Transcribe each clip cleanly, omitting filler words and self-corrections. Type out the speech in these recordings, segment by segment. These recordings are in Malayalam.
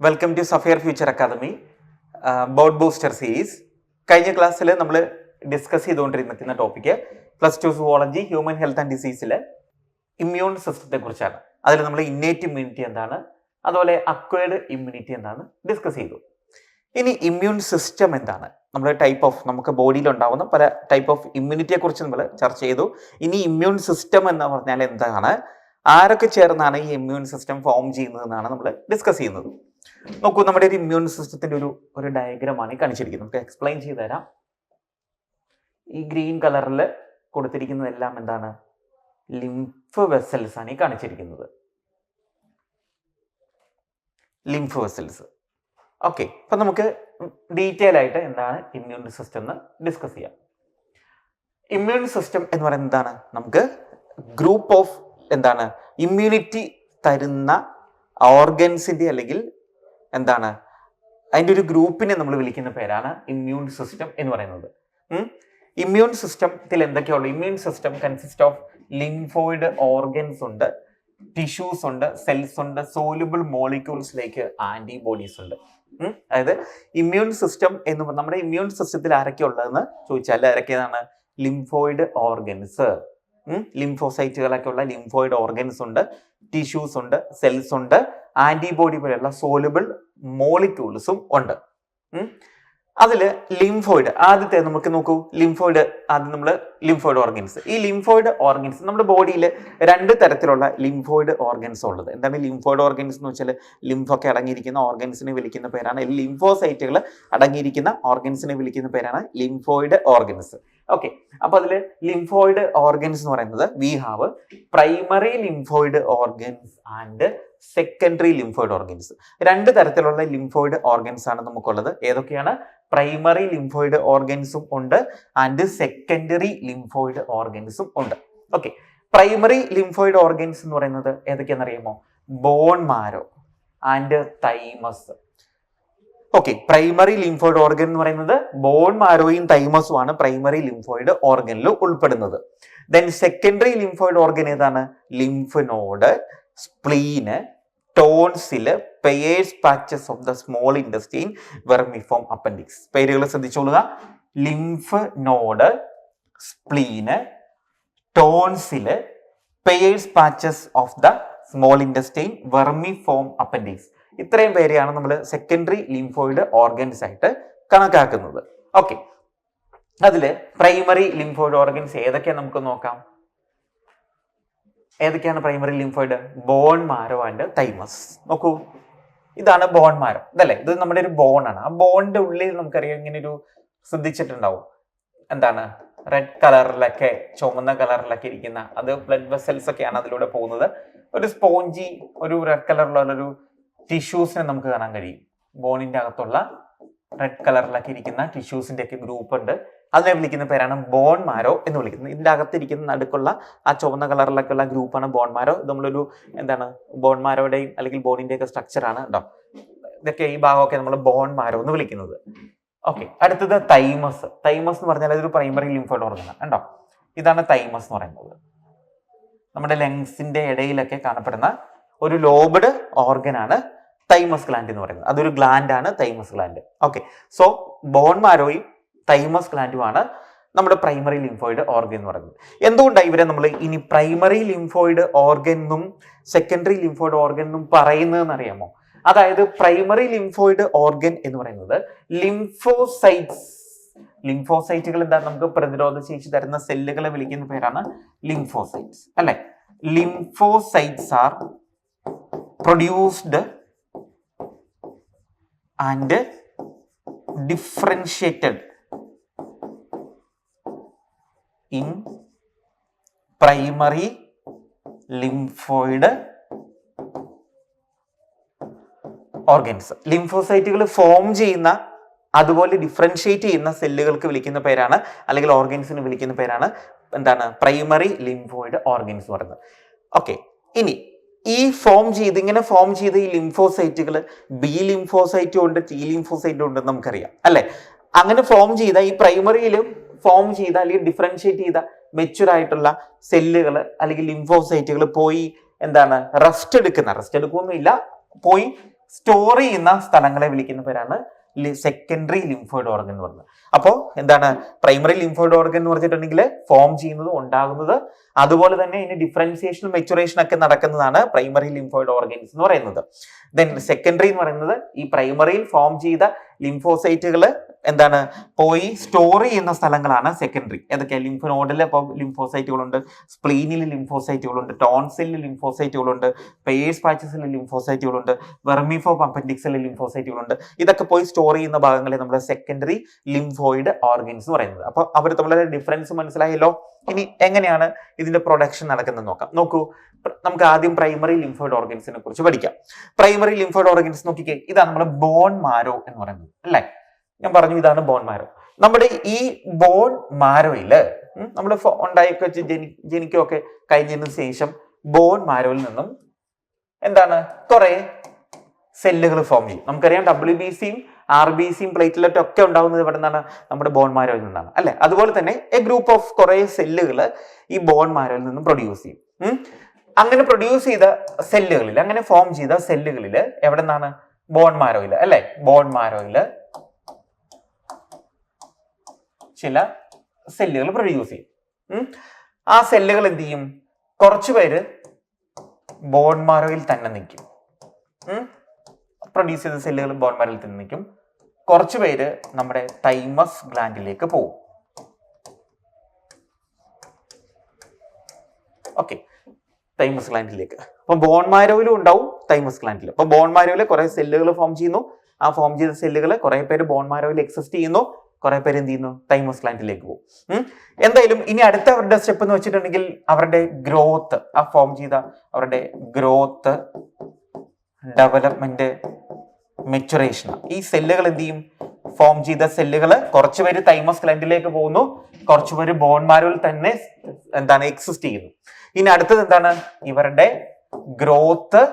Welcome to sapphire future academy board booster series. കഴിഞ്ഞ ക്ലാസ്സിൽ നമ്മൾ ഡിസ്കസ് ചെയ്തുകൊണ്ടിരിക്കുന്ന topic +2 zoology human health and ഡിസീസിലെ ഇമ്മ്യൂൺ സിസ്റ്റത്തെ കുറിച്ചാണ്. അതിൽ നമ്മൾ ഇന്നേറ്റ് ഇമ്മ്യൂണിറ്റി എന്താണ്, അതുപോലെ അക്വയർഡ് ഇമ്മ്യൂണിറ്റി എന്താണ് ഡിസ്കസ് ചെയ്തു. ഇനി ഇമ്മ്യൂൺ സിസ്റ്റം എന്താണ്, നമ്മുടെ നമുക്ക് ബോഡിയിൽ ഉണ്ടാവുന്ന പല ടൈപ്പ് ഓഫ് ഇമ്മ്യൂണിറ്റിയെ കുറിച്ച് നമ്മൾ ചർച്ച ചെയ്തു. ഇനി ഇമ്മ്യൂൺ സിസ്റ്റം എന്ന് പറഞ്ഞാൽ എന്താണ്, ആരൊക്കെ ചേർന്നാണ് ഈ ഇമ്മ്യൂൺ സിസ്റ്റം ഫോം ചെയ്യുന്നതെന്നാണ് നമ്മൾ ഡിസ്കസ് ചെയ്യുന്നത്. നോക്കൂ, നമ്മുടെ ഒരു ഇമ്മ്യൂൺ സിസ്റ്റത്തിന്റെ ഒരു ഡയഗ്രമാണ് ഈ കാണിച്ചിരിക്കുന്നത്. നമുക്ക് എക്സ്പ്ലെയിൻ ചെയ്തു തരാം. ഈ ഗ്രീൻ കളറിൽ കൊടുത്തിരിക്കുന്നതെല്ലാം എന്താണ്, ലിംഫ് വെസൽസ് ആണ് ഈ കാണിച്ചിരിക്കുന്നത്. Lymph vessels. ഓക്കെ, അപ്പൊ നമുക്ക് ഡീറ്റെയിൽ ആയിട്ട് എന്താണ് ഇമ്മ്യൂൺ സിസ്റ്റം എന്ന് ഡിസ്കസ് ചെയ്യാം. ഇമ്മ്യൂൺ സിസ്റ്റം എന്ന് പറയുന്നത് എന്താണ്, നമുക്ക് ഗ്രൂപ്പ് ഓഫ് എന്താണ് ഇമ്മ്യൂണിറ്റി തരുന്ന ഓർഗൻസിന്റെ അല്ലെങ്കിൽ എന്താണ് അതിൻ്റെ ഒരു ഗ്രൂപ്പിനെ നമ്മൾ വിളിക്കുന്ന പേരാണ് ഇമ്മ്യൂൺ സിസ്റ്റം എന്ന് പറയുന്നത്. ഇമ്മ്യൂൺ സിസ്റ്റത്തിൽ എന്തൊക്കെയുള്ളു? Immune system consist of lymphoid organs ഉണ്ട്, ടിഷ്യൂസ് ഉണ്ട്, സെൽസ് ഉണ്ട്, സോലുബിൾ മോളിക്യൂൾസിലേക്ക് ആന്റിബോഡീസ് ഉണ്ട്. അതായത് ഇമ്മ്യൂൺ സിസ്റ്റം എന്ന് നമ്മുടെ ഇമ്മ്യൂൺ സിസ്റ്റത്തിൽ ആരൊക്കെ ഉള്ളതെന്ന് ചോദിച്ചാൽ ആരൊക്കെയാണ്? ലിംഫോയിഡ് ഓർഗൻസ്, ലിംഫോസൈറ്റുകളൊക്കെ ഉള്ള ലിംഫോയിഡ് ഓർഗൻസ് ഉണ്ട്, ടിഷ്യൂസ് ഉണ്ട്, സെൽസ് ഉണ്ട്, ആന്റിബോഡി പോലെയുള്ള സോലുബിൾ മോളിക്യൂൾസും ഉണ്ട്. അതില് ലിംഫോയിഡ് ആദ്യത്തെ നമുക്ക് നോക്കൂ. ലിംഫോയിഡ് ആദ്യം നമ്മൾ ലിംഫോയിഡ് ഓർഗൻസ്. ഈ ലിംഫോയിഡ് ഓർഗൻസ് നമ്മുടെ ബോഡിയിൽ 2 തരത്തിലുള്ള ലിംഫോയിഡ് ഓർഗൻസ് ഉള്ളത്. എന്താണ് ലിംഫോയിഡ് ഓർഗൻസ് എന്ന് വെച്ചാൽ ലിംഫൊക്കെ അടങ്ങിയിരിക്കുന്ന ഓർഗൻസിനെ വിളിക്കുന്ന പേരാണ്, ലിംഫോസൈറ്റുകൾ അടങ്ങിയിരിക്കുന്ന ഓർഗൻസിനെ വിളിക്കുന്ന പേരാണ് ലിംഫോയിഡ് ഓർഗൻസ്. ഓക്കെ, അപ്പൊ അതില് ലിംഫോയിഡ് ഓർഗൻസ് എന്ന് പറയുന്നത് V have primary lymphoid organs and secondary lymphoid organs. 2 തരത്തിലുള്ള ലിംഫോയിഡ് ഓർഗൻസ് ആണ് നമുക്കുള്ളത്. ഏതൊക്കെയാണ്? പ്രൈമറി ലിംഫോയിഡ് ഓർഗൻസും ഉണ്ട് ആൻഡ് സെക്കൻഡറി ലിംഫോയിഡ് ഓർഗൻസും ഉണ്ട്. ഓക്കെ, പ്രൈമറി ലിംഫോയിഡ് ഓർഗൻസ് എന്ന് പറയുന്നത് ഏതൊക്കെയാണെന്ന് അറിയാമോ? Bone marrow and thymus. Okay, primary lymphoid organ എന്ന് പറയുന്നത് ബോൺ മാരോയും തൈമസും ആണ് പ്രൈമറി ലിംഫോയിഡ് ഓർഗനിൽ ഉൾപ്പെടുന്നത്. ദെൻ സെക്കൻഡറി ലിംഫോയിഡ് ഓർഗൻ ഏതാണ്? Lymph node, spleen, tonsil, Peyer's patches of the small intestine, vermiform appendix. പേരുകൾ ശ്രദ്ധിച്ചോളുക. Lymph node, spleen, tonsil, Peyer's patches of the small intestine, vermiform appendix. ഇത്രയും പേരെയാണ് നമ്മൾ സെക്കൻഡറി ലിംഫോയിഡ് ഓർഗൻസ് ആയിട്ട് കണക്കാക്കുന്നത്. ഓക്കെ, അതില് പ്രൈമറി ലിംഫോയിഡ് ഓർഗൻസ് ഏതൊക്കെയാണ് നമുക്ക് നോക്കാം. ഏതൊക്കെയാണ് primary lymphoid? Bone marrow and thymus. നോക്കൂ, ഇതാണ് ബോൺ മാരോ, ഇതല്ലേ? ഇത് നമ്മുടെ ഒരു ബോൺ ആണ്. ആ ബോണിന്റെ ഉള്ളിൽ നമുക്കറിയാം ഇങ്ങനെ ഒരു ശ്രദ്ധിച്ചിട്ടുണ്ടാവും, എന്താണ് റെഡ് കളറിലൊക്കെ ചുമന്ന കളറിലൊക്കെ ഇരിക്കുന്ന അത് ബ്ലഡ് വെസൽസ് ഒക്കെയാണ് അതിലൂടെ പോകുന്നത്. ഒരു സ്പോഞ്ചി ഒരു റെഡ് കളറിലുള്ള ഒരു ടിഷ്യൂസിനെ നമുക്ക് കാണാൻ കഴിയും. ബോണിന്റെ അകത്തുള്ള റെഡ് കളറിലൊക്കെ ഇരിക്കുന്ന ടിഷ്യൂസിന്റെ ഒക്കെ ഗ്രൂപ്പ് ഉണ്ട്. അതിനെ വിളിക്കുന്ന പേരാണ് ബോൺ മാരോ എന്ന് വിളിക്കുന്നത്. ഇതിന്റെ അകത്തിരിക്കുന്ന നടുക്കുള്ള ആ ചുവന്ന കളറിലൊക്കെ ഉള്ള ഗ്രൂപ്പാണ് ബോൺ മാരോ. ഇത് നമ്മളൊരു എന്താണ് ബോൺ മാരോയുടെയും അല്ലെങ്കിൽ ബോണിന്റെ ഒക്കെ സ്ട്രക്ചറാണ് കേട്ടോ. ഇതൊക്കെ ഈ ഭാഗമൊക്കെ നമ്മൾ ബോൺ മാരോ എന്ന് വിളിക്കുന്നത്. ഓക്കെ, അടുത്തത് തൈമസ്. തൈമസ് എന്ന് പറഞ്ഞാൽ അതൊരു പ്രൈമറി ലിംഫോയിഡ് ഓർഗൻ ആണ് കേട്ടോ. ഇതാണ് തൈമസ് എന്ന് പറയുന്നത്. നമ്മുടെ ലങ്സിന്റെ ഇടയിലൊക്കെ കാണപ്പെടുന്ന ഒരു ലോബ്ഡ് ഓർഗൻ ആണ് തൈമസ് ഗ്ലാൻഡ് എന്ന് പറയുന്നത്. അതൊരു ഗ്ലാൻഡ് ആണ് thymus gland. Okay, so bone മാരോയും തൈമസ് ഗ്ലാൻഡുമാണ് നമ്മുടെ പ്രൈമറി ലിംഫോയിഡ് ഓർഗൻ എന്ന് പറയുന്നത്. എന്തുകൊണ്ടാണ് ഇവരെ നമ്മൾ ഇനി പ്രൈമറി ലിംഫോയിഡ് ഓർഗൻ എന്നും സെക്കൻഡറി ലിംഫോയിഡ് ഓർഗൻ എന്നും പറയുന്നതെന്ന് അറിയാമോ? അതായത് പ്രൈമറി ലിംഫോയിഡ് ഓർഗൻ എന്ന് പറയുന്നത് ലിംഫോസൈറ്റുകൾ എന്താണ്, നമുക്ക് പ്രതിരോധ ശേഷി തരുന്ന സെല്ലുകളെ വിളിക്കുന്ന പേരാണ് ലിംഫോസൈറ്റ്സ്, അല്ലെ? Lymphocytes are produced and differentiated in primary lymphoid organs. ലിംഫോസൈറ്റുകൾ ഫോം ചെയ്യുന്ന അതുപോലെ ഡിഫറൻഷിയേറ്റ് ചെയ്യുന്ന സെല്ലുകൾക്ക് വിളിക്കുന്ന പേരാണ്, അല്ലെങ്കിൽ ഓർഗൻസിന് വിളിക്കുന്ന പേരാണ് എന്താണ്? പ്രൈമറി ലിംഫോയിഡ് ഓർഗൻസ് എന്ന് പറയുന്നത്. ഓക്കെ, ഇനി ഈ ഇങ്ങനെ ഫോം ചെയ്ത ഈ ലിംഫോസൈറ്റുകൾ ബി ലിംഫോസൈറ്റും ഉണ്ട്, ടി ലിംഫോസൈറ്റും ഉണ്ടെന്ന് നമുക്കറിയാം, അല്ലെ? അങ്ങനെ ഫോം ചെയ്ത ഈ പ്രൈമറിയിലും ഫോം ചെയ്ത അല്ലെങ്കിൽ ഡിഫറൻഷിയേറ്റ് ചെയ്ത മെച്യൂർ ആയിട്ടുള്ള സെല്ലുകൾ അല്ലെങ്കിൽ ലിംഫോസൈറ്റുകൾ പോയി എന്താണ് റെസ്റ്റ് എടുക്കൊന്നുമില്ല, പോയി സ്റ്റോർ ചെയ്യുന്ന സ്ഥലങ്ങളെ വിളിക്കുന്ന പേരാണ് സെക്കൻഡറി ലിംഫോയിഡ് ഓർഗൻ എന്ന് പറയുന്നത്. അപ്പോൾ എന്താണ് പ്രൈമറി ലിംഫോയിഡ് ഓർഗൻ എന്ന് പറഞ്ഞിട്ടുണ്ടെങ്കിൽ ഫോം ചെയ്യുന്നത്, ഉണ്ടാകുന്നത്, അതുപോലെ തന്നെ ഇതിന് ഡിഫറൻസിയേഷൻ മെച്ചുറേഷൻ ഒക്കെ നടക്കുന്നതാണ് പ്രൈമറി ലിംഫോയിഡ് ഓർഗൻസ് എന്ന് പറയുന്നത്. ദെൻ സെക്കൻഡറി എന്ന് പറയുന്നത് ഈ പ്രൈമറിയിൽ ഫോം ചെയ്ത ലിംഫോസൈറ്റുകൾ എന്താണ് പോയി സ്റ്റോർ ചെയ്യുന്ന സ്ഥലങ്ങളാണ് സെക്കൻഡറി. ഏതൊക്കെയാണ്? ലിംഫ് നോഡിൽ ഇപ്പോൾ ലിംഫോസൈറ്റുകളുണ്ട്, സ്പ്ലീനിൽ ലിംഫോസൈറ്റുകളുണ്ട്, ടോൺസിലിൽ ലിംഫോസൈറ്റുകളുണ്ട്, പേഴ്സ് പാച്ചസിൽ ലിംഫോസൈറ്റുകളുണ്ട്, വെർമിഫോ അപ്പൻഡിക്സിൽ ലിംഫോസൈറ്റുകളുണ്ട്. ഇതൊക്കെ പോയി സ്റ്റോർ ചെയ്യുന്ന ഭാഗങ്ങളെ നമ്മൾ സെക്കൻഡറി ലിംഫോയിഡ് ഓർഗൻസ് എന്ന് പറയുന്നത്. അപ്പോൾ അവർ തമ്മിലുള്ള ഡിഫറൻസ് മനസ്സിലായല്ലോ. ഇനി എങ്ങനെയാണ് ഇതിന്റെ പ്രൊഡക്ഷൻ നടക്കുന്നത് നോക്കാം. നോക്കൂ, നമുക്ക് ആദ്യം പ്രൈമറി ലിംഫോയിഡ് ഓർഗൻസിനെ കുറിച്ച് പഠിക്കാം. പ്രൈമറി ലിംഫോയിഡ് ഓർഗൻസ് നോക്കിക്കേ, ഇതാണ് നമ്മുടെ ബോൺ മാരോ എന്ന് പറയുന്നത് അല്ലേ. ഞാൻ പറഞ്ഞു ഇതാണ് ബോൺ മാരോ. നമ്മുടെ ഈ ബോൺ മാരോയില് നമ്മൾ ഉണ്ടായൊക്കെ ജനിക്കുകയൊക്കെ കഴിഞ്ഞതിന് ശേഷം ബോൺ മാരോയിൽ നിന്നും എന്താണ് കുറെ സെല്ലുകൾ ഫോം ചെയ്യും. നമുക്കറിയാം WBCയും RBCയും പ്ലേറ്റ്ലെറ്റും ഒക്കെ ഉണ്ടാവുന്നത് ഇവിടെ നിന്നാണ്, നമ്മുടെ ബോൺ മാരോയിൽ നിന്നാണ് അല്ലെ. അതുപോലെ തന്നെ എ ഗ്രൂപ്പ് ഓഫ് കുറെ സെല്ലുകൾ ഈ ബോൺ മാരോയിൽ നിന്നും പ്രൊഡ്യൂസ് ചെയ്യും. അങ്ങനെ പ്രൊഡ്യൂസ് ചെയ്ത സെല്ലുകളിൽ, അങ്ങനെ ഫോം ചെയ്ത സെല്ലുകളിൽ എവിടെ നിന്നാണ്? ബോൺ മാരോയിൽ അല്ലെ. ബോൺ മാരോയിൽ ചില സെല്ലുകൾ പ്രൊഡ്യൂസ് ചെയ്യും. ആ സെല്ലുകൾ എന്ത് ചെയ്യും? കുറച്ചു പേര് ബോൺ മാരോയിൽ തന്നെ നിൽക്കും. പ്രൊഡ്യൂസ് ചെയ്ത സെല്ലുകൾ ബോൺ മാരോയിൽ തന്നെ നിൽക്കും. കുറച്ചു പേര് നമ്മുടെ തൈമസ് ഗ്ലാൻഡിലേക്ക് പോകും. ഓക്കെ, തൈമസ് ഗ്ലാൻഡിലേക്ക്. അപ്പൊ ബോൺ മാരോയിലും ഉണ്ടാവും, തൈമസ് ഗ്ലാൻഡിലും. അപ്പൊ ബോൺ മാരോയില് കുറെ സെല്ലുകൾ ഫോം ചെയ്യുന്നു. ആ ഫോം ചെയ്ത സെല്ലുകൾ കുറെ പേര് ബോൺ മാരോയിൽ എക്സിസ്റ്റ് ചെയ്യുന്നു, കുറെ പേര് എന്ത് ചെയ്യുന്നു? തൈമസ് ഗ്ലാൻഡിലേക്ക് പോകും. എന്തായാലും ഇനി അടുത്ത അവരുടെ സ്റ്റെപ്പ് എന്ന് വെച്ചിട്ടുണ്ടെങ്കിൽ അവരുടെ ഗ്രോത്ത്, ആ ഫോം ചെയ്ത അവരുടെ ഗ്രോത്ത്, ഡെവലപ്മെന്റ്, മെച്ചുറേഷൻ. ഈ സെല്ലുകൾ എന്ത് ചെയ്യും? ഫോം ചെയ്ത സെല്ലുകൾ കുറച്ചുപേര് തൈമസ് ഗ്ലാൻഡിലേക്ക് പോകുന്നു, കുറച്ചുപേര് ബോൺ മാരോയിൽ തന്നെ എന്താണ് എക്സിസ്റ്റ് ചെയ്യുന്നു. ഇനി അടുത്തത് എന്താണ്? ഇവരുടെ ഗ്രോത്ത്,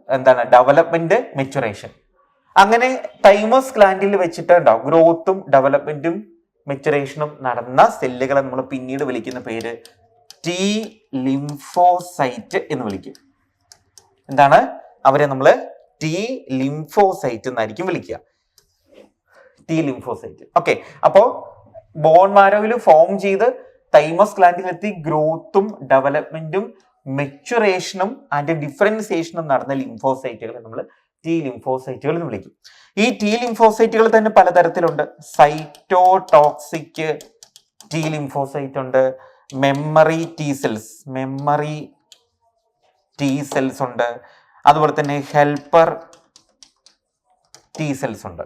എന്താണ് ഡെവലപ്മെന്റ്, മെച്ചുറേഷൻ. അങ്ങനെ തൈമസ് ഗ്ലാൻഡിൽ വെച്ചിട്ട് ഉണ്ടാവും ഗ്രോത്തും ഡെവലപ്മെന്റും മെച്ചുറേഷനും നടന്ന സെല്ലുകളെ നമ്മൾ പിന്നീട് വിളിക്കുന്ന പേര് ടി ലിംഫോസൈറ്റ് എന്ന് വിളിക്കും. എന്താണ്? അവരെ നമ്മൾ ടി ലിംഫോസൈറ്റ് എന്നായിരിക്കും വിളിക്കുക. T lymphocyte. ഓക്കെ, അപ്പോ ബോൺ മാരോയിൽ ഫോം ചെയ്ത് തൈമസ് ഗ്ലാൻഡിലെത്തി ഗ്രോത്തും ഡെവലപ്മെന്റും മെച്ചുറേഷനും ആൻഡ് ഡിഫറൻസിയേഷനും നടന്ന ലിംഫോസൈറ്റുകളെ നമ്മൾ ടി ലിംഫോസൈറ്റുകൾ എന്ന് വിളിക്കും. ഈ ടി ലിംഫോസൈറ്റുകൾ തന്നെ പലതരത്തിലുണ്ട്. സൈറ്റോടോക്സിക് ടി ലിംഫോസൈറ്റ് ഉണ്ട്, മെമ്മറി ടി സെൽസ് ഉണ്ട്, അതുപോലെ തന്നെ ഹെൽപ്പർ ടി സെൽസ് ഉണ്ട്.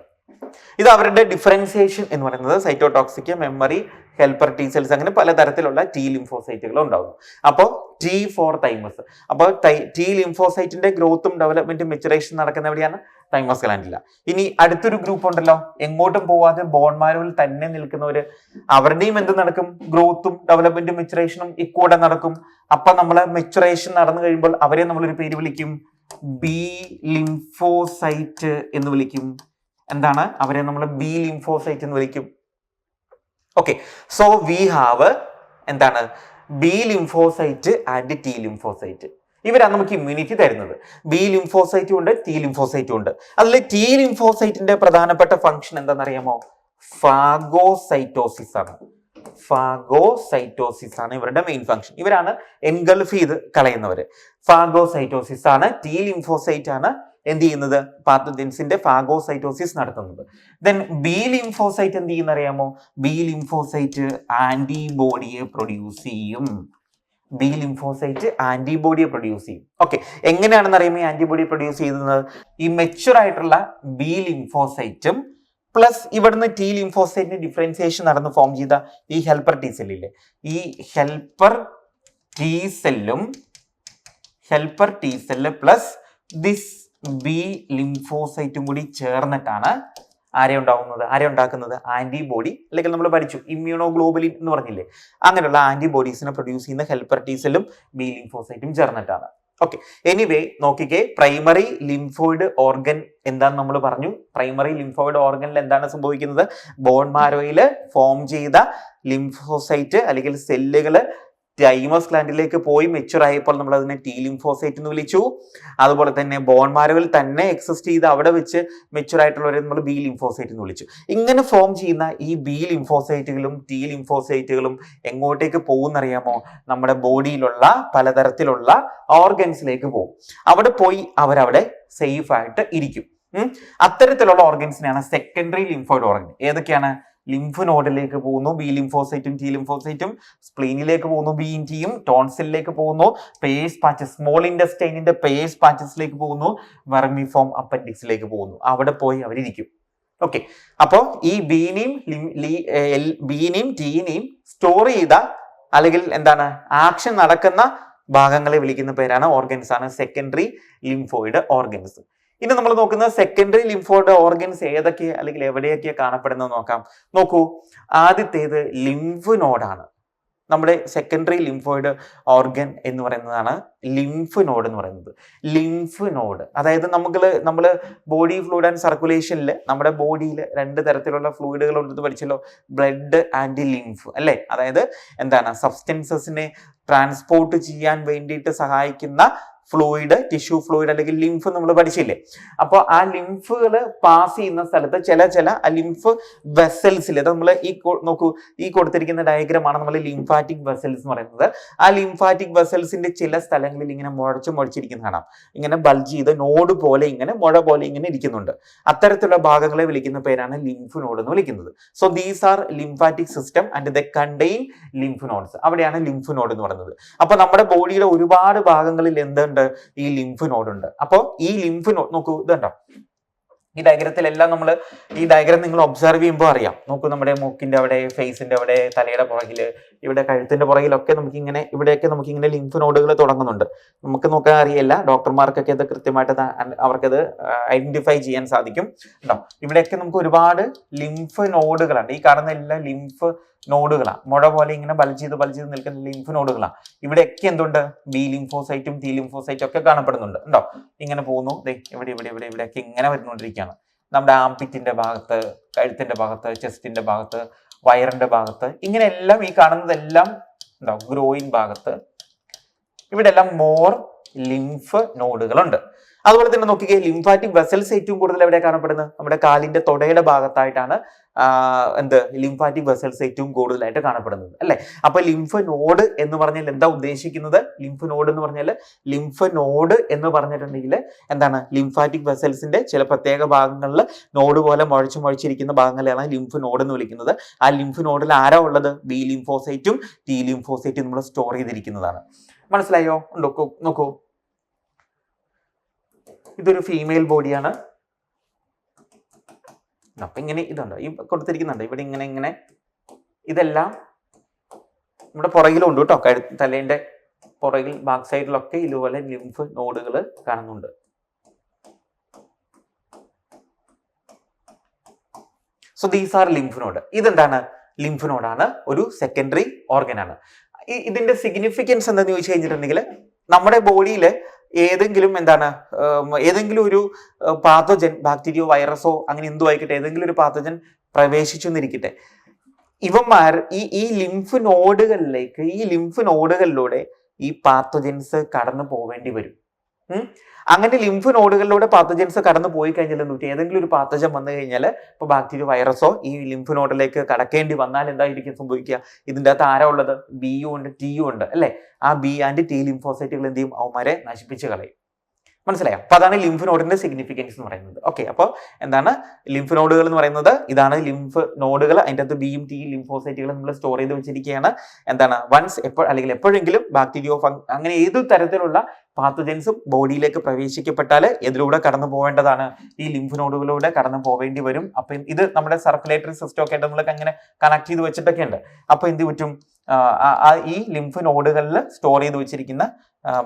ഇത് അവരുടെ ഡിഫറൻസിയേഷൻ എന്ന് പറയുന്നത് cytotoxic, memory, helper T cells, അങ്ങനെ പലതരത്തിലുള്ള ടി ലിംഫോസൈറ്റുകൾ ഉണ്ടാവുന്നു. അപ്പോൾ ടി ഫോർ തൈമസ്. അപ്പോൾ ടി ലിംഫോസൈറ്റിന്റെ ഗ്രോത്തും ഡെവലപ്മെന്റും മെച്ചുറേഷൻ നടക്കുന്ന എവിടെയാണ്? തൈമസ് ഗ്ലാൻഡില. ഇനി അടുത്തൊരു ഗ്രൂപ്പ് ഉണ്ടല്ലോ, എങ്ങോട്ടും പോവാതെ ബോൺ മാരോയിൽ തന്നെ നിൽക്കുന്നവര്, അവരുടെയും എന്ത് നടക്കും? ഗ്രോത്തും ഡെവലപ്മെന്റും മെച്ചുറേഷനും ഇക്കൂടെ നടക്കും. അപ്പൊ നമ്മള് മെച്ചുറേഷൻ നടന്നു കഴിയുമ്പോൾ അവരെ നമ്മളൊരു പേര് വിളിക്കും, ബി ലിംഫോസൈറ്റ് എന്ന് വിളിക്കും. എന്താണ്? അവരെ നമ്മൾ ബി ലിംഫോസൈറ്റ് എന്ന് വിളിക്കും. ഓക്കെ, സോ വി ഹാവ് എന്താണ്? B lymphocyte and T lymphocyte. ഇവരാണ് നമുക്ക് ഇമ്മ്യൂണിറ്റി തരുന്നത്. ബി ലിംഫോസൈറ്റും ഉണ്ട്, ടി ലിംഫോസൈറ്റും ഉണ്ട്. അതിൽ ടി ലിംഫോസൈറ്റിന്റെ പ്രധാനപ്പെട്ട ഫംഗ്ഷൻ എന്താണെന്നറിയാമോ? ഫാഗോസൈറ്റോസിസ് ആണ്. ഫാഗോസൈറ്റോസിസ് ആണ് ഇവരുടെ മെയിൻ ഫംഗ്ഷൻ. ഇവരാണ് എൻഗൾഫ് ചെയ്ത് കളയുന്നവര്. ഫാഗോസൈറ്റോസിസ് ആണ്. ടി ലിംഫോസൈറ്റ് ആണ് എന്ത് ചെയ്യുന്നത്? പാത്തജൻസിന്റെ ഫാഗോസൈറ്റോസിസ് നടത്തുന്നത്. ദെൻ ബി ലിംഫോസൈറ്റ് എന്ത് ചെയ്യുന്ന അറിയാമോ? ബി ലിംഫോസൈറ്റ് ആന്റിബോഡിയെ പ്രൊഡ്യൂസ് ചെയ്യും. ബി ലിംഫോസൈറ്റ് ആന്റിബോഡിയെ പ്രൊഡ്യൂസ് ചെയ്യും. ഓക്കെ, എങ്ങനെയാണെന്ന് അറിയുമ്പോൾ ഈ ആന്റിബോഡി പ്രൊഡ്യൂസ് ചെയ്യുന്നത്? ഈ മെച്ചുർ ആയിട്ടുള്ള ബി ലിംഫോസൈറ്റും പ്ലസ് ഇവിടുന്ന് ടി ലിംഫോസൈറ്റിന് ഡിഫറൻസിയേഷൻ നടന്ന് ഫോം ചെയ്ത ഈ ഹെൽപ്പർ ടി സെല്ലില്ലേ, ഈ helper T cell plus this B ലിംഫോസൈറ്റും കൂടി ചേർന്നിട്ടാണ് ആരെ ഉണ്ടാക്കുന്നത്? ആന്റിബോഡി, അല്ലെങ്കിൽ നമ്മൾ പഠിച്ചു ഇമ്മ്യൂണോഗ്ലോബുലിൻ എന്ന് പറഞ്ഞില്ലേ, അങ്ങനെയുള്ള ആന്റിബോഡീസിനെ പ്രൊഡ്യൂസ് ചെയ്യുന്ന ഹെൽപ്പർ ടി സെല്ലും ബി ലിംഫോസൈറ്റും ചേർന്നിട്ടാണ്. ഓക്കെ, എനിവേ നോക്കിക്കേ, പ്രൈമറി ലിംഫോയിഡ് ഓർഗൻ എന്താന്ന് നമ്മൾ പറഞ്ഞു. പ്രൈമറി ലിംഫോയിഡ് ഓർഗനിൽ എന്താണ് സംഭവിക്കുന്നത്? ബോൺ മാരോയിൽ ഫോം ചെയ്ത ലിംഫോസൈറ്റ് അല്ലെങ്കിൽ സെല്ലുകള് തൈമസ് ഗ്ലാൻഡിലേക്ക് പോയി മെച്ചുർ ആയപ്പോൾ നമ്മൾ അതിനെ ടി ലിംഫോസൈറ്റ് എന്ന് വിളിച്ചു. അതുപോലെ തന്നെ ബോൺ മാരോയിൽ തന്നെ എക്സിസ്റ്റ് ചെയ്ത് അവിടെ വെച്ച് മെച്ചുർ ആയിട്ടുള്ളവരെ നമ്മൾ ബി ലിംഫോസൈറ്റ് എന്ന് വിളിച്ചു. ഇങ്ങനെ ഫോം ചെയ്യുന്ന ഈ ബി ലിംഫോസൈറ്റുകളും ടി ലിംഫോസൈറ്റുകളും എങ്ങോട്ടേക്ക് പോകുന്നറിയാമോ? നമ്മുടെ ബോഡിയിലുള്ള പലതരത്തിലുള്ള ഓർഗൻസിലേക്ക് പോകും. അവിടെ പോയി അവരവിടെ സേഫ് ആയിട്ട് ഇരിക്കും. അത്തരത്തിലുള്ള ഓർഗൻസിനെയാണ് സെക്കൻഡറി ലിംഫോയിഡ് ഓർഗൻ. ഏതൊക്കെയാണ്? ലിംഫ് നോഡിലേക്ക് പോകുന്നു ബി ലിംഫോസൈറ്റും ടി ലിംഫോസൈറ്റും, സ്പ്ലീനിലേക്ക് പോകുന്നു ബിയും ടിയും, ടോൺസിലേക്ക് പോകുന്നു, പേഴ്സ് പാച്ചസ് സ്മോൾ ഇൻഡസ്റ്റൈനിന്റെ പേഴ്സ് പാച്ചസിലേക്ക് പോകുന്നു, വെർമിഫോം അപ്പൻഡിക്സിലേക്ക് പോകുന്നു. അവിടെ പോയി അവരിയ്ക്കും. ഓക്കെ, അപ്പോൾ ഈ ബീനെയും ടീനെയും സ്റ്റോർ ചെയ്ത അല്ലെങ്കിൽ എന്താണ് ആക്ഷൻ നടക്കുന്ന ഭാഗങ്ങളെ വിളിക്കുന്ന പേരാണ് ഓർഗൻസ് ആണ് സെക്കൻഡറി ലിംഫോയിഡ് ഓർഗൻസ്. ഇനി നമ്മൾ നോക്കുന്ന സെക്കൻഡറി ലിംഫോയിഡ് ഓർഗൻസ് ഏതൊക്കെ അല്ലെങ്കിൽ എവിടെയൊക്കെ കാണപ്പെടുന്നത് നോക്കാം. നോക്കൂ, ആദ്യത്തേത് ലിംഫ് നോഡാണ്. നമ്മുടെ സെക്കൻഡറി ലിംഫോയിഡ് ഓർഗൻ എന്ന് പറയുന്നതാണ് ലിംഫ് നോഡ് എന്ന് പറയുന്നത്. ലിംഫ് നോഡ് അതായത് നമ്മൾ ബോഡി ഫ്ലൂയിഡ് ആൻഡ് സർക്കുലേഷനിൽ നമ്മുടെ ബോഡിയിൽ 2 തരത്തിലുള്ള ഫ്ലൂയിഡുകൾ ഉണ്ടെന്ന് പഠിച്ചല്ലോ, ബ്ലഡ് ആൻഡ് ലിംഫ് അല്ലേ. അതായത് എന്താണ്, സബ്സ്റ്റൻസസിനെ ട്രാൻസ്പോർട്ട് ചെയ്യാൻ വേണ്ടിയിട്ട് സഹായിക്കുന്ന ഫ്ലൂയിഡ്, ടിഷ്യൂ ഫ്ലൂയിഡ് അല്ലെങ്കിൽ ലിംഫ് നമ്മൾ പഠിച്ചില്ലേ. അപ്പോൾ ആ ലിംഫുകൾ പാസ് ചെയ്യുന്ന സ്ഥലത്ത് ചില ലിംഫ് വെസൽസിൽ, നമ്മൾ നോക്കൂ, ഈ കൊടുത്തിരിക്കുന്ന ഡയഗ്രമാണ് നമ്മൾ ലിംഫാറ്റിക് വെസൽസ് എന്ന് പറയുന്നത്. ആ ലിംഫാറ്റിക് വെസൽസിന്റെ ചില സ്ഥലങ്ങളിൽ ഇങ്ങനെ മുഴച്ചിരിക്കുന്ന കാണാം. ഇങ്ങനെ ബൾജ് ചെയ്ത് നോഡ് പോലെ ഇങ്ങനെ മുഴ പോലെ ഇങ്ങനെ ഇരിക്കുന്നുണ്ട്. അത്തരത്തിലുള്ള ഭാഗങ്ങളെ വിളിക്കുന്ന പേരാണ് ലിംഫ് നോഡ് എന്ന് വിളിക്കുന്നത്. So these R lymphatic system and the contain lymph nodes. അവിടെയാണ് ലിംഫ് നോഡ് എന്ന് പറയുന്നത്. അപ്പൊ നമ്മുടെ ബോഡിയുടെ ഒരുപാട് ഭാഗങ്ങളിൽ എന്തുണ്ട്? ഈ ലിംഫ് നോഡ് ഉണ്ട്. അപ്പോ ഈ ലിംഫ് നോഡ് നോക്കൂ, ഇതുണ്ടോ ഈ ഡയഗ്രത്തിലെല്ലാം നമ്മൾ ഈ ഡയഗ്രം നിങ്ങൾ ഒബ്സർവ് ചെയ്യുമ്പോൾ അറിയാം. നോക്കൂ, നമ്മുടെ മൂക്കിന്റെ അവിടെ, ഫേസിന്റെ അവിടെ, തലയുടെ പുറകില്, ഇവിടെ കഴുത്തിന്റെ പുറകിലൊക്കെ നമുക്കിങ്ങനെ ഇവിടെയൊക്കെ നമുക്കിങ്ങനെ ലിംഫ് നോഡുകൾ തുടങ്ങുന്നുണ്ട്. നമുക്ക് നോക്കാൻ അറിയില്ല, ഡോക്ടർമാർക്കൊക്കെ ഇത് കൃത്യമായിട്ട് അവർക്കത് ഐഡന്റിഫൈ ചെയ്യാൻ സാധിക്കും. കേട്ടോ, ഇവിടെയൊക്കെ നമുക്ക് ഒരുപാട് ലിംഫ് നോഡുകളാണ്. ഈ കാണുന്ന എല്ലാം ലിംഫ് നോഡുകളാണ്. മുഴ പോലെ ഇങ്ങനെ ബൾജ് ചെയ്ത് നിൽക്കുന്ന ലിംഫ് നോഡുകളാണ്. ഇവിടെയൊക്കെ എന്തുണ്ട്? ബി ലിംഫോസൈറ്റും ടി ലിംഫോസൈറ്റും ഒക്കെ കാണപ്പെടുന്നുണ്ട്. ഉണ്ടോ, ഇങ്ങനെ പോകുന്നു. ഇവിടെയൊക്കെ ഇങ്ങനെ വരുന്നുകൊണ്ടിരിക്കുകയാണ്. നമ്മുടെ ആംപിറ്റിന്റെ ഭാഗത്ത്, കഴുത്തിന്റെ ഭാഗത്ത്, ചെസ്റ്റിന്റെ ഭാഗത്ത്, വയറിന്റെ ഭാഗത്ത്, ഇങ്ങനെ എല്ലാം ഈ കാണുന്നതെല്ലാം ഉണ്ടോ ഗ്രോയിങ് ഭാഗത്ത്, ഇവിടെ എല്ലാം മോർ ലിംഫ് നോഡുകളുണ്ട്. അതുപോലെ തന്നെ നോക്കിക്കേ, ലിംഫാറ്റിക് വെസൽസ് ഏറ്റവും കൂടുതൽ എവിടെ കാണപ്പെടുന്നത്? നമ്മുടെ കാലിന്റെ തൊടയുടെ ഭാഗത്തായിട്ടാണ് ലിംഫാറ്റിക് വെസൽസ് ഏറ്റവും കൂടുതലായിട്ട് കാണപ്പെടുന്നത് അല്ലെ. അപ്പൊ ലിംഫ് നോഡ് എന്ന് പറഞ്ഞാൽ എന്താ ഉദ്ദേശിക്കുന്നത്? ലിംഫ് നോഡ് എന്ന് പറഞ്ഞിട്ടുണ്ടെങ്കിൽ എന്താണ്? ലിംഫാറ്റിക് വെസൽസിന്റെ ചില പ്രത്യേക ഭാഗങ്ങളിൽ നോഡ് പോലെ മുഴച്ചിരിക്കുന്ന ഭാഗങ്ങളെയാണ് ലിംഫ് നോഡ് എന്ന് വിളിക്കുന്നത്. ആ ലിംഫ് നോഡിൽ ആരാ ഉള്ളത്? ബി ലിംഫോസൈറ്റും ടി ലിംഫോസൈറ്റും നമ്മൾ സ്റ്റോർ ചെയ്തിരിക്കുന്നതാണ്. മനസ്സിലായോ? നോക്കൂ, ഇതൊരു ഫീമെയിൽ ബോഡിയാണ്. അപ്പൊ ഇങ്ങനെ ഇതുണ്ട്, ഈ കൊടുത്തിരിക്കുന്നുണ്ട് ഇവിടെ ഇങ്ങനെ ഇതെല്ലാം നമ്മുടെ പുറകിലുണ്ട് കേട്ടോ. തലേന്റെ പുറകിൽ ബാക്ക് സൈഡിലൊക്കെ ഇതുപോലെ ലിംഫ് നോഡുകൾ കാണുന്നുണ്ട്. So these R lymph node. ഇതെന്താണ്? ലിംഫ് നോഡാണ്, ഒരു സെക്കൻഡറി ഓർഗൻ ആണ്. ഇതിന്റെ സിഗ്നിഫിക്കൻസ് എന്താണെന്ന് ചോദിച്ചു കഴിഞ്ഞിട്ടുണ്ടെങ്കിൽ, നമ്മുടെ ബോഡിയിൽ ഏതെങ്കിലും ഒരു പാത്തോജൻ, ബാക്ടീരിയോ, വൈറസോ അങ്ങനെ എന്തോ ആയിക്കട്ടെ, ഏതെങ്കിലും ഒരു പാത്തോജൻ പ്രവേശിച്ചു എന്നിരിക്കട്ടെ, ഇവന്മാർ ഈ ലിംഫ് നോഡുകളിലൂടെ ഈ പാത്തോജൻസ് കടന്നു പോവേണ്ടി വരും. അങ്ങനെ ലിംഫ് നോഡുകളിലൂടെ പാത്തോജൻസ് കടന്നു പോയി കഴിഞ്ഞാൽ ഏതെങ്കിലും ഒരു പാത്തോജൻ വന്നു കഴിഞ്ഞാൽ, ഇപ്പൊ ബാക്ടീരിയ, വൈറസോ ഈ ലിംഫ് നോഡിലേക്ക് കടക്കേണ്ടി വന്നാൽ എന്തായിരിക്കും സംഭവിക്കുക? ഇതിൻ്റെ അകത്ത് ആരാ ഉള്ളത്? ബിയും ഉണ്ട്, ടിയും ഉണ്ട് അല്ലെ. ആ ബി ആൻഡ് ടി ലിംഫോസൈറ്റുകൾ എന്ത് ചെയ്യും? അവന്മാരെ നശിപ്പിച്ച് കളയും. മനസ്സിലായോ? അപ്പൊ അതാണ് ലിംഫ് നോഡിന്റെ സിഗ്നിഫിക്കൻസ് എന്ന് പറയുന്നത്. ഓക്കെ, അപ്പോൾ എന്താണ് ലിംഫ് നോഡുകൾ എന്ന് പറയുന്നത്? ഇതാണ് ലിംഫ് നോഡുകൾ. അതിൻ്റെ അകത്ത് ബിയും ടി ലിംഫോസൈറ്റുകൾ നമ്മൾ സ്റ്റോർ ചെയ്ത് വെച്ചിരിക്കുകയാണ്. എന്താണ്? എപ്പോഴെങ്കിലും ബാക്ടീരിയോ, അങ്ങനെ ഏതു തരത്തിലുള്ള പാത്തോജൻസും ബോഡിയിലേക്ക് പ്രവേശിക്കപ്പെട്ടാൽ ഇതിലൂടെ കടന്നു പോവേണ്ടതാണ്, ഈ ലിംഫ് നോഡുകളിലൂടെ കടന്നു പോവേണ്ടി വരും. അപ്പൊ ഇത് നമ്മുടെ സർക്കുലേറ്ററി സിസ്റ്റം ഒക്കെ ആയിട്ട് നമ്മളൊക്കെ അങ്ങനെ കണക്ട് ചെയ്ത് വെച്ചിട്ടൊക്കെ ഉണ്ട്. അപ്പൊ എന്ത് പറ്റും? ഈ ലിംഫ് നോഡുകളിൽ സ്റ്റോർ ചെയ്ത് വെച്ചിരിക്കുന്ന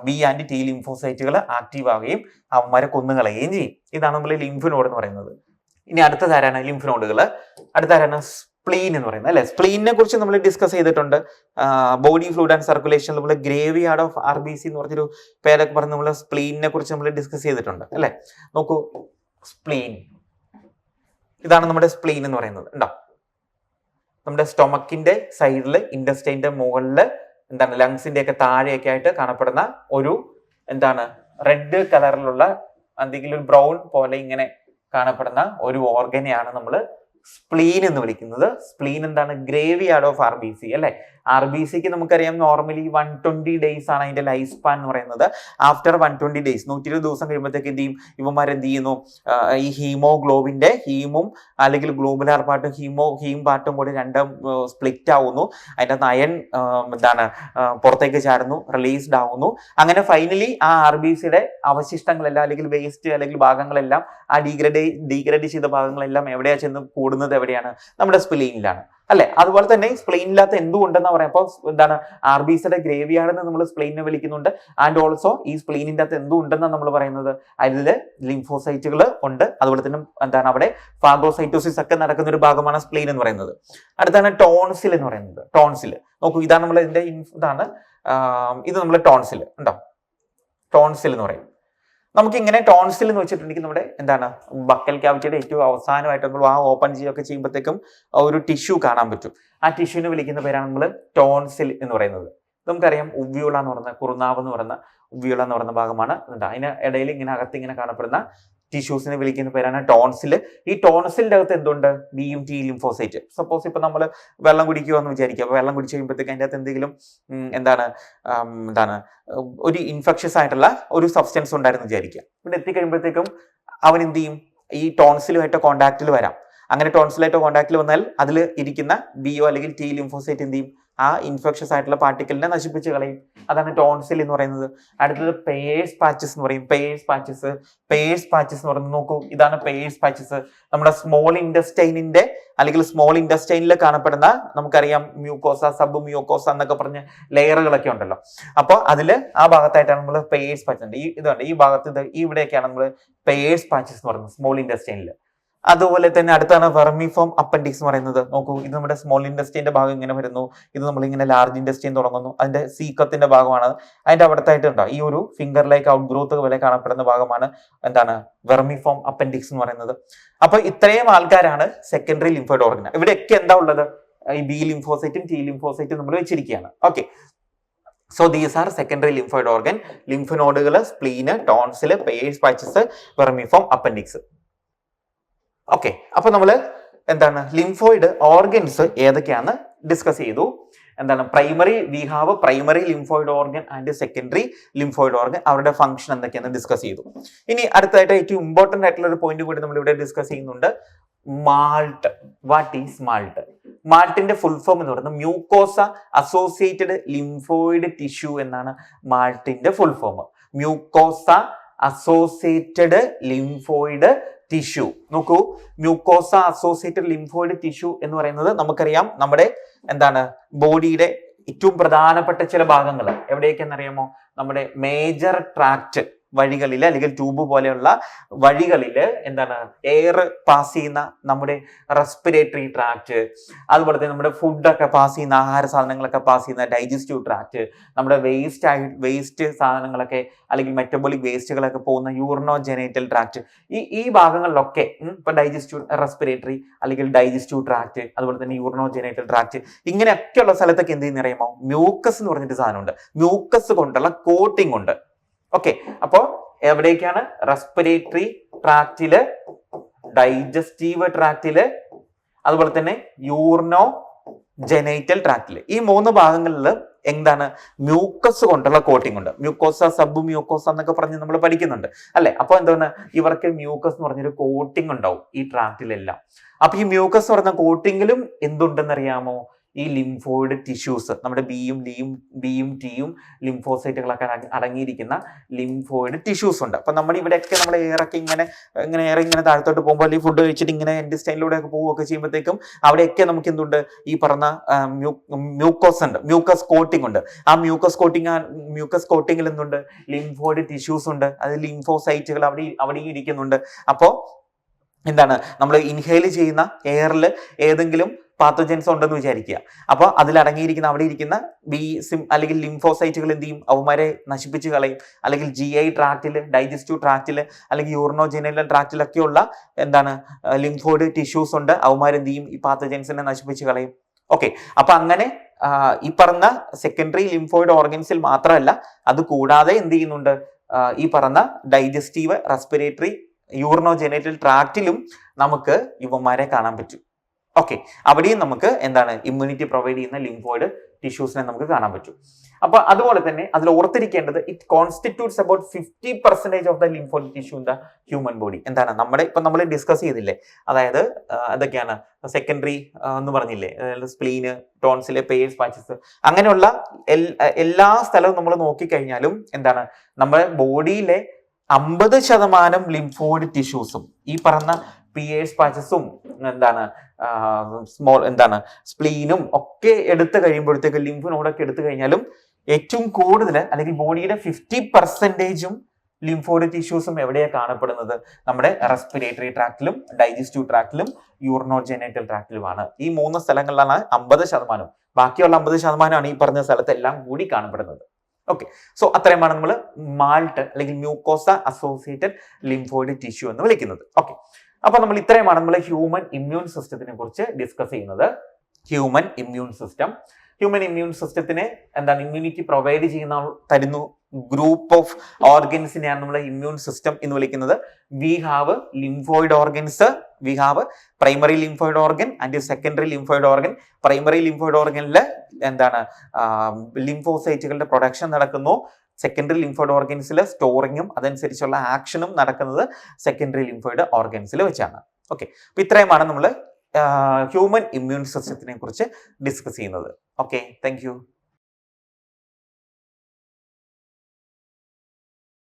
ബി ആൻഡ് ടി ലിംഫോസൈറ്റുകൾ ആക്റ്റീവ് ആവുകയും അവന്മാരെ കൊന്നുകളയുകയും ചെയ്യും. ഇതാണ് നമ്മൾ ലിംഫ് നോഡ് എന്ന് പറയുന്നത്. ഇനി അടുത്തതാരാണ് ലിംഫ് നോഡുകൾ? അടുത്തതാരാണ്? സ്പ്ലീൻ എന്ന് പറയുന്നത് അല്ലെ. സ്പ്ലീനിനെ കുറിച്ച് നമ്മൾ ഡിസ്കസ് ചെയ്തിട്ടുണ്ട്. ബോഡി ഫ്ലൂയിഡ് ആൻഡ് സർക്കുലേഷൻ നമ്മൾ ഗ്രേവി യാർഡ് ഓഫ് RBC എന്ന് പറഞ്ഞൊരു പേരൊക്കെ പറഞ്ഞ് നമ്മൾ സ്പ്ലീനിനെ കുറിച്ച് നമ്മൾ ഡിസ്കസ് ചെയ്തിട്ടുണ്ട് അല്ലെ. നോക്കൂ, സ്പ്ലീൻ, ഇതാണ് നമ്മുടെ സ്പ്ലീൻ എന്ന് പറയുന്നത്. ഉണ്ടോ? നമ്മുടെ സ്റ്റൊമക്കിന്റെ സൈഡിൽ, ഇൻഡസ്റ്റൈന്റെ മുകളിൽ എന്താണ് ലങ്സിന്റെ ഒക്കെ താഴെയൊക്കെ ആയിട്ട് കാണപ്പെടുന്ന ഒരു എന്താണ് റെഡ് കളറിലുള്ള എന്തെങ്കിലും ഒരു ബ്രൗൺ പോലെ ഇങ്ങനെ കാണപ്പെടുന്ന ഒരു ഓർഗനെയാണ് നമ്മൾ സ്പ്ലീൻ എന്ന് വിളിക്കുന്നത്. സ്പ്ലീൻ എന്താണ്? ഗ്രേവ് യാർഡ് ഓഫ് RBC അല്ലെ. RBCക്ക് നമുക്കറിയാം നോർമലി 120 ഡേയ്സ് ആണ് അതിന്റെ ലൈഫ് സ്പാൻ എന്ന് പറയുന്നത്. ആഫ്റ്റർ 120 ഡേയ്സ് 120 ദിവസം കഴിയുമ്പോഴത്തേക്ക് എന്ത് ചെയ്യും? ഇവന്മാരെന്ത് ചെയ്യുന്നു? ഈ ഹീമോഗ്ലോബിന്റെ ഹീമും അല്ലെങ്കിൽ ഗ്ലോബുലാർ പാർട്ടും ഹീം പാർട്ടും കൂടി രണ്ടും സ്പ്ലിറ്റ് ആവുന്നു. അതിന്റെ അയൺ എന്താണ് പുറത്തേക്ക് ചാടുന്നു, റിലീസ്ഡ് ആവുന്നു. അങ്ങനെ ഫൈനലി ആ RBCയുടെ അവശിഷ്ടങ്ങളെല്ലാം അല്ലെങ്കിൽ വേസ്റ്റ് അല്ലെങ്കിൽ ഭാഗങ്ങളെല്ലാം ആ ഡീഗ്രേഡ് ചെയ്ത ഭാഗങ്ങളെല്ലാം എവിടെയാ ചെന്ന് കൂടുന്നത്? എവിടെയാണ്? നമ്മുടെ സ്പ്ലീനിലാണ് അല്ലെ. അതുപോലെ തന്നെ സ്പ്ലീനില്ലാത്ത എന്തുകൊണ്ടെന്ന് പറയാം. അപ്പോൾ എന്താണ് RBCയുടെ ഗ്രേവ് യാർഡ് എന്ന് നമ്മൾ സ്പ്ലീനിനെ വിളിക്കുന്നുണ്ട്. ആൻഡ് ഓൾസോ ഈ സ്പ്ലീനിന്റെ അകത്ത് എന്തുകൊണ്ടെന്ന് നമ്മൾ പറയുന്നത്? അതില് ലിംഫോസൈറ്റുകൾ ഉണ്ട്. അതുപോലെ തന്നെ എന്താണ് അവിടെ ഫാഗോസൈറ്റോസിസ് ഒക്കെ നടക്കുന്ന ഒരു ഭാഗമാണ് സ്പ്ലീൻ എന്ന് പറയുന്നത്. അടുത്താണ് ടോൺസിൽ എന്ന് പറയുന്നത്. ടോൺസിൽ നോക്കൂ, ഇതാണ് നമ്മൾ ഇതിന്റെ ഇതാണ് ഇത് നമ്മൾ ടോൺസിൽ ഉണ്ടോ? ടോൺസിൽ എന്ന് പറയും. നമുക്ക് ഇങ്ങനെ ടോൺസിൽ എന്ന് വെച്ചിട്ടുണ്ടെങ്കിൽ നമ്മുടെ എന്താണ് ബക്കൽ ക്യാവിറ്റിയുടെ ഏറ്റവും അവസാനമായിട്ട് നമ്മൾ ആ ഓപ്പൺ ചെയ്യുകയൊക്കെ ചെയ്യുമ്പോഴത്തേക്കും ഒരു ടിഷ്യൂ കാണാൻ പറ്റും. ആ ടിഷ്യൂവിനെ വിളിക്കുന്ന പേരാണ് നമ്മൾ ടോൺസിൽ എന്ന് പറയുന്നത്. നമുക്കറിയാം ഉവ്യൂള എന്ന് പറയുന്ന കുറുനാവ് എന്ന് പറയുന്ന ഉവ്യൂള എന്ന് പറയുന്ന ഭാഗമാണ്. അതിന് ഇടയിൽ ഇങ്ങനെ അകത്ത് ഇങ്ങനെ കാണപ്പെടുന്ന ടിഷ്യൂസിനെ വിളിക്കുന്ന പേരാണ് ടോൺസിൽ. ഈ ടോൺസിലിന്റെ അകത്ത് എന്തുണ്ട്? ബിയും ടി ലിംഫോസൈറ്റ്. സപ്പോസ് ഇപ്പൊ നമ്മൾ വെള്ളം കുടിക്കുക എന്ന് വിചാരിക്കുക. അപ്പൊ വെള്ളം കുടിച്ച് കഴിയുമ്പോഴത്തേക്ക് അതിൻ്റെ അകത്ത് എന്തെങ്കിലും എന്താണ് ഒരു ഇൻഫെക്ഷ്യസ് ആയിട്ടുള്ള ഒരു സബ്സ്റ്റൻസ് ഉണ്ടായിരുന്നു വിചാരിക്കുക. ഇവിടെ എത്തിക്കഴിയുമ്പോഴത്തേക്കും അവൻ എന്ത് ചെയ്യും? ഈ ടോൺസിലുമായിട്ട് കോൺടാക്റ്റിൽ വരാം. അങ്ങനെ ടോൺസിലായിട്ട് കോൺടാക്റ്റിൽ വന്നാൽ അതിൽ ഇരിക്കുന്ന ബിയോ അല്ലെങ്കിൽ ടി ലിംഫോസൈറ്റ് എന്ത് ചെയ്യും? ആ ഇൻഫെക്ഷസ് ആയിട്ടുള്ള പാർട്ടിക്കലിനെ നശിപ്പിച്ച് കളയും. അതാണ് ടോൺസിൽ എന്ന് പറയുന്നത്. അടുത്തത് പേഴ്സ് പാച്ചസ് എന്ന് പറയും. പേഴ്സ് പാച്ചസ് എന്ന് പറയുന്നത് നോക്കൂ, ഇതാണ് പേഴ്സ് പാച്ചസ്. നമ്മുടെ സ്മോൾ ഇൻഡസ്റ്റൈനിന്റെ അല്ലെങ്കിൽ സ്മോൾ ഇൻഡസ്റ്റൈനിൽ കാണപ്പെടുന്ന നമുക്കറിയാം മ്യൂക്കോസ, സബ് മ്യൂക്കോസ എന്നൊക്കെ പറഞ്ഞ ലെയറുകളൊക്കെ ഉണ്ടല്ലോ. അപ്പോൾ അതില് ആ ഭാഗത്തായിട്ടാണ് നമ്മൾ പേഴ്സ് പാച്ചസ്. ഇതുണ്ട് ഈ ഭാഗത്ത് ഇവിടെയൊക്കെയാണ് നമ്മൾ പേഴ്സ് പാച്ചസ് എന്ന് പറയുന്നത് സ്മോൾ ഇൻഡസ്റ്റൈനിൽ. അതുപോലെ തന്നെ അടുത്താണ് വെർമിഫോം അപ്പൻഡിക്സ് എന്ന് പറയുന്നത്. നോക്കൂ, ഇത് നമ്മുടെ സ്മോൾ ഇൻഡസ്ട്രീന്റെ ഭാഗം ഇങ്ങനെ വരുന്നു. ഇത് നമ്മളിങ്ങനെ ലാർജ് ഇൻഡസ്ട്രീൻ തുടങ്ങുന്നു. അതിന്റെ സീക്കത്തിന്റെ ഭാഗമാണ്. അതിന്റെ അവിടത്തായിട്ടുണ്ടോ ഈ ഒരു ഫിംഗർ ലൈക്ക് ഔട്ട് ഗ്രോത്ത് പോലെ കാണപ്പെടുന്ന ഭാഗമാണ് എന്താണ് വെർമിഫോം അപ്പൻഡിക്സ് എന്ന് പറയുന്നത്. അപ്പൊ ഇത്രയും ആൾക്കാരാണ് സെക്കൻഡറി ലിംഫോയിഡ് ഓർഗൻ. ഇവിടെയൊക്കെ എന്താ ഉള്ളത്? ഈ ബി ലിംഫോസൈറ്റും ടി ലിംഫോസൈറ്റും നമ്മൾ വെച്ചിരിക്കുകയാണ്. Okay, so these are secondary lymphoid organ. Lymph നോഡുകൾ, spleen, tonsil, Peyer's patches, vermiform appendix. Okay, അപ്പൊ നമ്മള് എന്താണ് ലിംഫോയിഡ് ഓർഗൻസ് ഏതൊക്കെയാണ് ഡിസ്കസ് ചെയ്തു. എന്താണ് primary, we have primary lymphoid organ and secondary lymphoid organ. അവരുടെ ഫംഗ്ഷൻ എന്തൊക്കെയാണ് ഡിസ്കസ് ചെയ്തു. ഇനി അടുത്തായിട്ട് ഏറ്റവും ഇമ്പോർട്ടന്റ് ആയിട്ടുള്ള ഒരു പോയിന്റ് കൂടി നമ്മൾ ഇവിടെ ഡിസ്കസ് ചെയ്യുന്നുണ്ട്. മാൾട്ട്. What is MALT? മാൾട്ടിന്റെ ഫുൾ ഫോം എന്ന് പറയുന്നത് മ്യൂക്കോസ അസോസിയേറ്റഡ് ലിംഫോയിഡ് ടിഷ്യൂ എന്നാണ് മാൾട്ടിന്റെ full form. Mucosa associated lymphoid tissue. നോക്കൂ, മ്യൂക്കോസ അസോസിയേറ്റഡ് ലിംഫോയിഡ് ടിഷ്യൂ എന്ന് പറയുന്നത് നമുക്കറിയാം നമ്മുടെ എന്താണ് ബോഡിയുടെ ഏറ്റവും പ്രധാനപ്പെട്ട ചില ഭാഗങ്ങൾ എവിടെയൊക്കെയെന്നറിയാമോ? നമ്മുടെ മേജർ ട്രാക്ട് വഴികളില് അല്ലെങ്കിൽ ട്യൂബ് പോലെയുള്ള വഴികളില് എന്താണ് എയർ പാസ് ചെയ്യുന്ന നമ്മുടെ റെസ്പിറേറ്ററി ട്രാക്ട്, അതുപോലെ തന്നെ നമ്മുടെ ഫുഡൊക്കെ പാസ് ചെയ്യുന്ന ആഹാര സാധനങ്ങളൊക്കെ പാസ് ചെയ്യുന്ന ഡൈജസ്റ്റീവ് ട്രാക്ട്, നമ്മുടെ വേസ്റ്റ് സാധനങ്ങളൊക്കെ അല്ലെങ്കിൽ മെറ്റബോളിക് വേസ്റ്റുകളൊക്കെ പോകുന്ന യൂറിനോ ജെനൈറ്റൽ ട്രാക്ട്, ഈ ഭാഗങ്ങളിലൊക്കെ ഇപ്പൊ റെസ്പിറേറ്ററി അല്ലെങ്കിൽ ഡൈജസ്റ്റീവ് ട്രാക്ട്, അതുപോലെ തന്നെ യൂറിനോ ജെനൈറ്റൽ ട്രാക്ട്, ഇങ്ങനെയൊക്കെയുള്ള സ്ഥലത്തൊക്കെ എന്ത് ചെയ്യുന്നറിയാമോ? മ്യൂക്കസ് എന്ന് പറഞ്ഞിട്ട് സാധനമുണ്ട്. മ്യൂക്കസ് കൊണ്ടുള്ള കോട്ടിംഗ് ഉണ്ട്. ഓക്കെ, അപ്പോ എവിടേക്കാണ്? റെസ്പിറേറ്ററി ട്രാക്റ്റില്, ഡൈജസ്റ്റീവ് ട്രാക്റ്റില്, അതുപോലെ തന്നെ യൂറിനോ ജെനൈറ്റൽ ട്രാക്റ്റില്. ഈ 3 ഭാഗങ്ങളിൽ എന്താണ് മ്യൂക്കസ് കൊണ്ടുള്ള കോട്ടിംഗ് ഉണ്ട്. മ്യൂക്കോസ, സബ് മ്യൂക്കോസ എന്നൊക്കെ പറഞ്ഞ് നമ്മൾ പഠിക്കുന്നുണ്ട് അല്ലെ. അപ്പൊ എന്താണ് ഇവർക്ക് മ്യൂക്കസ് എന്ന് പറഞ്ഞൊരു കോട്ടിംഗ് ഉണ്ടാവും ഈ ട്രാക്റ്റിലെല്ലാം. അപ്പൊ ഈ മ്യൂക്കസ് എന്ന് പറഞ്ഞ കോട്ടിങ്ങിലും എന്തുണ്ടെന്നറിയാമോ? ഈ ലിംഫോയിഡ് ടിഷ്യൂസ്, നമ്മുടെ ബിയും ടിയും ലിംഫോസൈറ്റുകളൊക്കെ അടങ്ങിയിരിക്കുന്ന ലിംഫോയിഡ് ടിഷ്യൂസ് ഉണ്ട്. അപ്പൊ നമ്മുടെ ഇവിടെയൊക്കെ നമ്മൾ എയറൊക്കെ ഇങ്ങനെ താഴത്തോട്ട് പോകുമ്പോൾ ഈ ഫുഡ് കഴിച്ചിട്ട് ഇങ്ങനെ ഇൻറ്റെസ്റ്റൈനിലൂടെ ഒക്കെ പോവുകയൊക്കെ ചെയ്യുമ്പോഴത്തേക്കും അവിടെയൊക്കെ നമുക്ക് എന്തുണ്ട്? ഈ പറഞ്ഞ മ്യൂക്കോസ് ഉണ്ട്, മ്യൂക്കസ് കോട്ടിംഗ് ഉണ്ട്. ആ മ്യൂക്കസ് കോട്ടിങ്ങിൽ എന്തുണ്ട്? ലിംഫോയിഡ് ടിഷ്യൂസ് ഉണ്ട്. അത് ലിംഫോസൈറ്റുകൾ അവിടെ ഇരിക്കുന്നുണ്ട്. അപ്പോൾ എന്താണ് നമ്മൾ ഇൻഹേൽ ചെയ്യുന്ന എയറിൽ ഏതെങ്കിലും പാത്തോജൻസ് ഉണ്ടെന്ന് വിചാരിക്കുക. അപ്പോൾ അതിലടങ്ങിയിരിക്കുന്ന അവിടെ ഇരിക്കുന്ന അല്ലെങ്കിൽ ലിംഫോസൈറ്റുകൾ എന്ത് ചെയ്യും? അവന്മാരെ നശിപ്പിച്ച് കളയും. അല്ലെങ്കിൽ GI ട്രാക്റ്റിൽ, ഡൈജസ്റ്റീവ് ട്രാക്റ്റിൽ, അല്ലെങ്കിൽ യൂറിനോജെനൈറ്റൽ ട്രാക്റ്റിലൊക്കെയുള്ള എന്താണ് ലിംഫോയിഡ് ടിഷ്യൂസ് ഉണ്ട്. അവന്മാരെന്ത് ചെയ്യും? ഈ പാത്തോജൻസിനെ നശിപ്പിച്ച് കളയും. ഓക്കെ, അപ്പൊ അങ്ങനെ ഈ പറഞ്ഞ സെക്കൻഡറി ലിംഫോയിഡ് ഓർഗൻസിൽ മാത്രമല്ല, അത് കൂടാതെ എന്ത് ചെയ്യുന്നുണ്ട്, ഈ പറഞ്ഞ ഡൈജസ്റ്റീവ്, റെസ്പിറേറ്ററി, യൂറിനോജെനിറ്റൽ ട്രാക്റ്റിലും നമുക്ക് ഇവന്മാരെ കാണാൻ പറ്റും. ഓക്കെ, അവിടെയും നമുക്ക് എന്താണ് ഇമ്മ്യൂണിറ്റി പ്രൊവൈഡ് ചെയ്യുന്ന ലിംഫോയിഡ് ടിഷ്യൂസിനെ നമുക്ക് കാണാൻ പറ്റും. അപ്പൊ അതുപോലെ തന്നെ അതിൽ ഓർത്തിരിക്കേണ്ടത്, it constitutes about 50% of the lymphoid tissue in the human body. എന്താണ് ഇപ്പൊ നമ്മൾ ഡിസ്കസ് ചെയ്തില്ലേ, അതായത് അതൊക്കെയാണ് സെക്കൻഡറി എന്ന് പറഞ്ഞില്ലേ, സ്പ്ലീന്, ടോൺസില്, പേഴ്സ് പാച്ചസ്, അങ്ങനെയുള്ള എല്ലാ സ്ഥലവും നമ്മൾ നോക്കിക്കഴിഞ്ഞാലും എന്താണ് നമ്മുടെ ബോഡിയിലെ 50% ലിംഫോയിഡ് ടിഷ്യൂസും ഈ പറഞ്ഞ പിയേഴ്സ് പാച്ചസും സ്പ്ലീനും ഒക്കെ എടുത്തു കഴിയുമ്പോഴത്തേക്ക്, ലിംഫ് നോഡൊക്കെ എടുത്തു കഴിഞ്ഞാലും ഏറ്റവും കൂടുതൽ അല്ലെങ്കിൽ ബോഡിയുടെ 50% ലിംഫോയിഡ് ടിഷ്യൂസും എവിടെയാണ് കാണപ്പെടുന്നത്, നമ്മുടെ റെസ്പിറേറ്ററി ട്രാക്റ്റിലും, ഡൈജസ്റ്റീവ് ട്രാക്റ്റിലും, യൂറിനോജെനിറ്റൽ ട്രാക്റ്റിലുമാണ്. ഈ 3 സ്ഥലങ്ങളിലാണ് 50%. ബാക്കിയുള്ള 50% ഈ പറഞ്ഞ സ്ഥലത്തെല്ലാം കൂടി കാണപ്പെടുന്നത്. ഓക്കെ, സോ അത്രയുമാണ് നമ്മൾ മാൾട്ട് അല്ലെങ്കിൽ മ്യൂക്കോസ അസോസിയേറ്റഡ് ലിംഫോയിഡ് ടിഷ്യൂ എന്ന് വിളിക്കുന്നത്. ഓക്കെ, അപ്പൊ നമ്മൾ ഇത്രയുമാണ് നമ്മൾ ഹ്യൂമൻ ഇമ്മ്യൂൺ സിസ്റ്റത്തിനെ കുറിച്ച് ഡിസ്കസ് ചെയ്യുന്നത്. ഹ്യൂമൻ ഇമ്മ്യൂൺ സിസ്റ്റത്തിന് എന്താണ് ഇമ്മ്യൂണിറ്റി പ്രൊവൈഡ് തരുന്നു ഗ്രൂപ്പ് ഓഫ് ഓർഗൻസിനെയാണ് നമ്മൾ ഇമ്മ്യൂൺ സിസ്റ്റം എന്ന് വിളിക്കുന്നത്. We have lymphoid organs, we have primary lymphoid organ and secondary lymphoid organ. Primary lymphoid ഓർഗനിൽ എന്താണ് ലിംഫോസൈറ്റുകളുടെ പ്രൊഡക്ഷൻ നടക്കുന്നു. സെക്കൻഡറി ലിംഫോയിഡ് ഓർഗൻസിൽ സ്റ്റോറിങ്ങും അതനുസരിച്ചുള്ള ആക്ഷനും നടക്കുന്നത് സെക്കൻഡറി ലിംഫോയിഡ് ഓർഗൻസിൽ വെച്ചാണ്. ഓക്കെ, അപ്പൊ ഇത്രയുമാണ് നമ്മൾ ഹ്യൂമൻ ഇമ്മ്യൂൺ സിസ്റ്റത്തിനെ കുറിച്ച് ഡിസ്കസ് ചെയ്യുന്നത്. Okay, thank you.